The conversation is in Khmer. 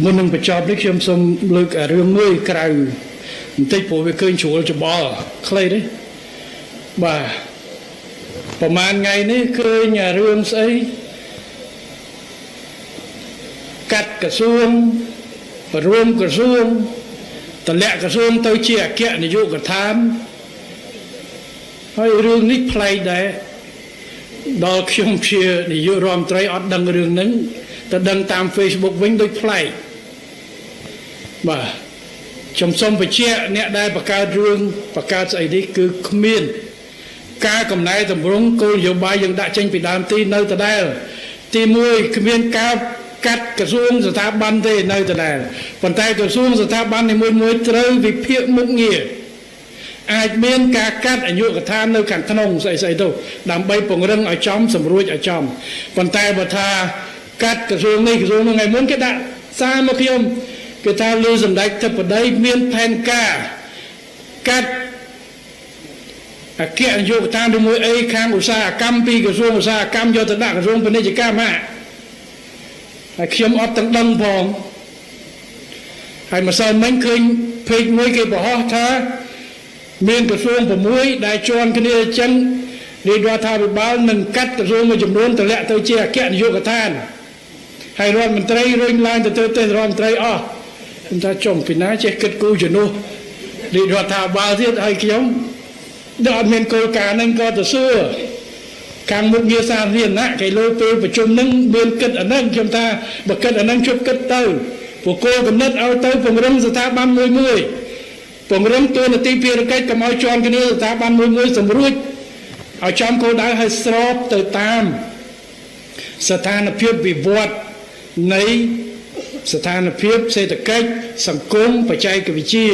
មុននឹងបញ្ចប់នេះខ្ញុំសូមលើករឿងមួយក្រៅបន្តិចព្រោះវាឃើញជ្រុលច្បល់ខ្លីទេបាទប្រហែលថ្ងៃនេះឃើញរឿងស្អីកាត់ក្រសួងរួមក្រសួងតម្លាក់ក្រសួងទៅជាអគ្គនាយកដ្ឋានហើយរឿងនេះប្លែកដែរដល់ខ្ញុំជានាយករដ្ឋមន្ត្រីអត់ដឹងរឿងហ្នឹងតែដឹងតាម Facebook វិញដូចប្លែកបាទខ្ញុំសូមបញ្ជាក់អ្នកដែលបង្កើតរឿងបង្កើតស្អីនេះគឺគ្មានការកំណែតម្រង់គោលនយោបាយយើងដាក់ចេញពីដើមទីនៅដដែលទី1គ្មានការកាត់ក្រសួងស្ថាប័នទេនៅដដែលប៉ុន្តែក្រសួងស្ថាប័ននីមួយៗត្រូវវិភាគមុខងារអាចមានការកាត់អយុធដ្ឋាននៅខាងក្នុងស្អីទៅដើម្បីពង្រឹងឲ្យចំសម្រួចឲ្យចំប៉ុន្តែបើថាកាត់ក្រសួងនេះក្រសួងនោះថ្ងៃមុនគេដាក់សារមកខ្ញុំគេថាលើសម្ដេចធិបតីមានផែនការកាត់អគ្គនាយកដ្ឋានមួយអីខាងឧស្សាហកម្មពីក្រសួងឧស្សាហកម្មយកទៅដាក់ក្រសួងពាណិជ្ជកម្មហើយខ្ញុំអត់ទាំងដឹងផងហើយម្សិលមិញឃើញเพจមួយគេបង្ហោះថាមានក្រសួង6ដែលជាន់គ្នាអញ្ចឹងរាជរដ្ឋាភិបាលនឹងកាត់ក្រសួងមួយចំនួនតម្លាក់ទៅជាអគ្គនាយកដ្ឋានហើយរដ្ឋមន្ត្រីរុញឡើងទៅទេរដ្ឋមន្ត្រីអស់ខ្ញុំថាចុងពីណាចេះគិតគូរជំនួសរាជរដ្ឋាភិបាលទៀតហើយខ្ញុំដល់អត់មានគោលការណ៍ហ្នឹងក៏ទៅសួរខាងមុខងារសាធារណៈគេលើពេលប្រជុំហ្នឹងមានគិតអាហ្នឹងខ្ញុំថាបើគិតអាហ្នឹងជប់គិតទៅព្រោះគោលកំណត់ឲ្យទៅពង្រឹងស្ថាប័នមួយពង្រឹងតួនាទីភារកិច្ចកុំឲ្យជាន់គ្នាស្ថាប័នមួយសម្រួចឲ្យចំគោលដៅឲ្យស្របទៅតាមស្ថានភាពវិវត្តនៃស្ថានភាពសេដ្ឋកិច្ចសង្គមបច្ចេកវិទ្យា